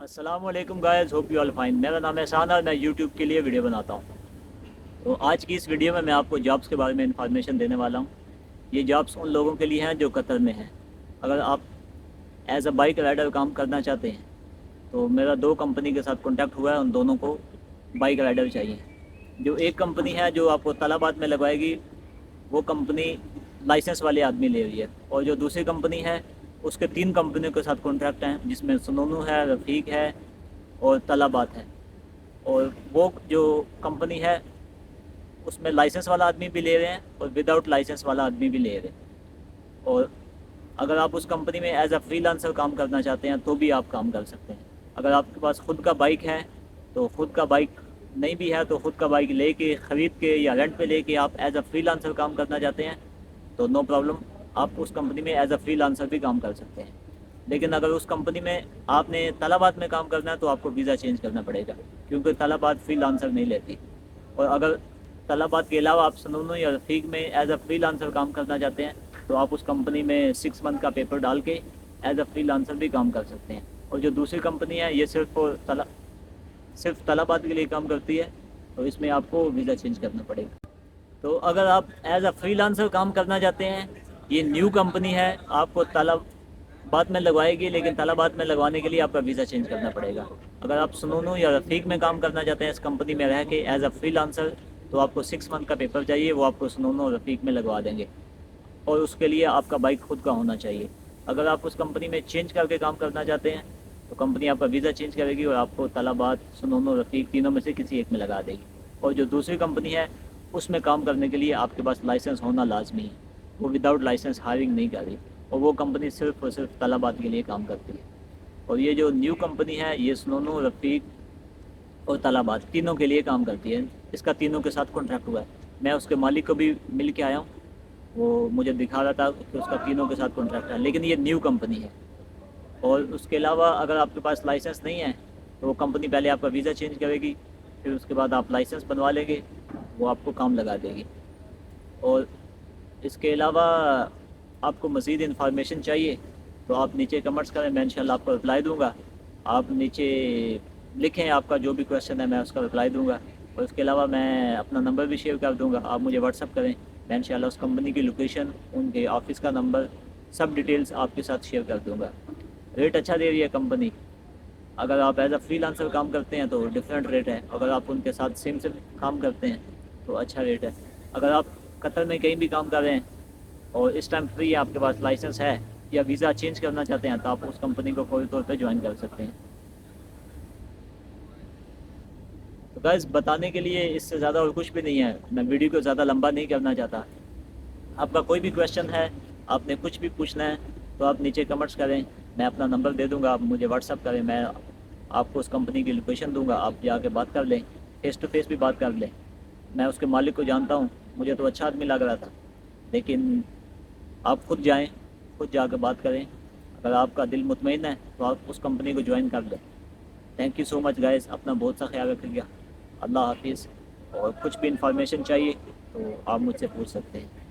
अस्सलाम वालेकुम guys, hope you all fine. मेरा नाम है एहसान और मैं यूट्यूब के लिए वीडियो बनाता हूँ। तो आज की इस वीडियो में मैं आपको जॉब्स के बारे में इंफॉर्मेशन देने वाला हूँ। ये जॉब्स उन लोगों के लिए हैं जो कतर में हैं। अगर आप एज अ बाइक राइडर काम करना चाहते हैं तो मेरा दो कंपनी के साथ कॉन्टैक्ट हुआ है, उन दोनों को बाइक राइडर चाहिए। जो एक कंपनी है जो आपको तलाबात में लगवाएगी, वो कंपनी लाइसेंस वाले आदमी ले रही है। और जो दूसरी कंपनी है उसके तीन कंपनियों के साथ कॉन्ट्रैक्ट हैं, जिसमें सुनोनू है, रफ़ीक है और तलाबात है। और वो जो कंपनी है उसमें लाइसेंस वाला आदमी भी ले रहे हैं और विदाउट लाइसेंस वाला आदमी भी ले रहे हैं। और अगर आप उस कंपनी में एज अ फ्रीलांसर काम करना चाहते हैं तो भी आप काम कर सकते हैं। अगर आपके पास खुद का बाइक है तो खुद का बाइक नहीं भी है तो खुद का बाइक लेके ख़रीद के या रेंट पे लेके आप एज अ फ्रीलांसर काम करना चाहते हैं तो नो प्रॉब्लम, आप उस कंपनी में एज अ फ्रीलांसर भी काम कर सकते हैं। लेकिन अगर उस कंपनी में आपने तलाबात में काम करना है तो आपको वीज़ा चेंज करना पड़ेगा, क्योंकि तलाबात फ्रीलांसर नहीं लेती। और अगर तलाबात के अलावा आप सनूनो या रफ़ीक में एज अ फ्रीलांसर काम करना चाहते हैं तो आप उस कंपनी में 6 मंथ का पेपर डाल के एज अ फ्रीलांसर भी काम कर सकते हैं। और जो दूसरी कंपनी है ये सिर्फ तलाबात के लिए काम करती है, तो इसमें आपको वीज़ा चेंज करना पड़ेगा। तो अगर आप एज अ फ्रीलांसर काम करना चाहते हैं, ये न्यू कंपनी है, आपको तलाबात में लगवाएगी, लेकिन तलाबात में लगवाने के लिए आपका वीज़ा चेंज करना पड़ेगा। अगर आप सुनोनो या रफ़ीक में काम करना चाहते हैं इस कंपनी में रह के एज अ फ्रीलांसर, तो आपको 6 मंथ का पेपर चाहिए, वो आपको सुनोनो और रफ़ीक में लगवा देंगे। और उसके लिए आपका बाइक खुद का होना चाहिए। अगर आप उस कंपनी में चेंज करके काम करना चाहते हैं तो कंपनी आपका वीज़ा चेंज करेगी और आपको तलाबात, सुनोनो, रफ़ीक तीनों में से किसी एक में लगा देगी। और जो दूसरी कंपनी है उसमें काम करने के लिए आपके पास लाइसेंस होना लाजमी है, वो विदाउट लाइसेंस हायरिंग नहीं कर रही। और वो कंपनी सिर्फ और सिर्फ तलाबात के लिए काम करती है। और ये जो न्यू कंपनी है ये सुनोनो, रफ़ीक और तलाबात तीनों के लिए काम करती है। इसका तीनों के साथ कॉन्ट्रैक्ट हुआ है। मैं उसके मालिक को भी मिल के आया हूँ, वो मुझे दिखा रहा था कि उसका तीनों के साथ कॉन्ट्रैक्ट है, लेकिन ये न्यू कंपनी है। और उसके अलावा अगर आपके पास लाइसेंस नहीं है तो वो कंपनी पहले आपका वीज़ा चेंज करेगी, फिर उसके बाद आप लाइसेंस बनवा लेंगे, वो आपको काम लगा देगी। और इसके अलावा आपको मज़ीद इन्फॉर्मेशन चाहिए तो आप नीचे कमेंट्स करें, मैं इंशाल्लाह आपको रिप्लाई दूंगा। आप नीचे लिखें आपका जो भी क्वेश्चन है, मैं उसका रिप्लाई दूंगा। और इसके अलावा मैं अपना नंबर भी शेयर कर दूंगा, आप मुझे व्हाट्सअप करें, मैं इंशाल्लाह उस कंपनी की लोकेशन, उनके ऑफ़िस का नंबर, सब डिटेल्स आपके साथ शेयर कर दूंगा। रेट अच्छा दे रही है कंपनी। अगर आप एज अ फ्रीलांसर काम करते हैं तो डिफरेंट रेट है, अगर आप उनके साथ सेम से काम करते हैं तो अच्छा रेट है। अगर आप कतर में कहीं भी काम कर रहे हैं और इस टाइम फ्री है, आपके पास लाइसेंस है या वीज़ा चेंज करना चाहते हैं तो आप उस कंपनी को फौरी तौर पे ज्वाइन कर सकते हैं। तो बस बताने के लिए इससे ज़्यादा और कुछ भी नहीं है, मैं वीडियो को ज़्यादा लंबा नहीं करना चाहता। आपका कोई भी क्वेश्चन है, आपने कुछ भी पूछना है तो आप नीचे कमेंट्स करें, मैं अपना नंबर दे दूंगा, आप मुझे व्हाट्सअप करें, मैं आपको उस कंपनी की लोकेशन दूंगा, आप जाके बात कर लें, फ़ेस टू फेस भी बात कर लें। मैं उसके मालिक को जानता हूँ, मुझे तो अच्छा आदमी लग रहा था। लेकिन आप खुद जाएं, खुद जाकर बात करें, अगर आपका दिल मुतमईन है तो आप उस कंपनी को ज्वाइन कर लें। Thank you so much guys, अपना बहुत सा ख्याल रखिएगा। अल्लाह हाफिज़। और कुछ भी इंफॉर्मेशन चाहिए तो आप मुझसे पूछ सकते हैं।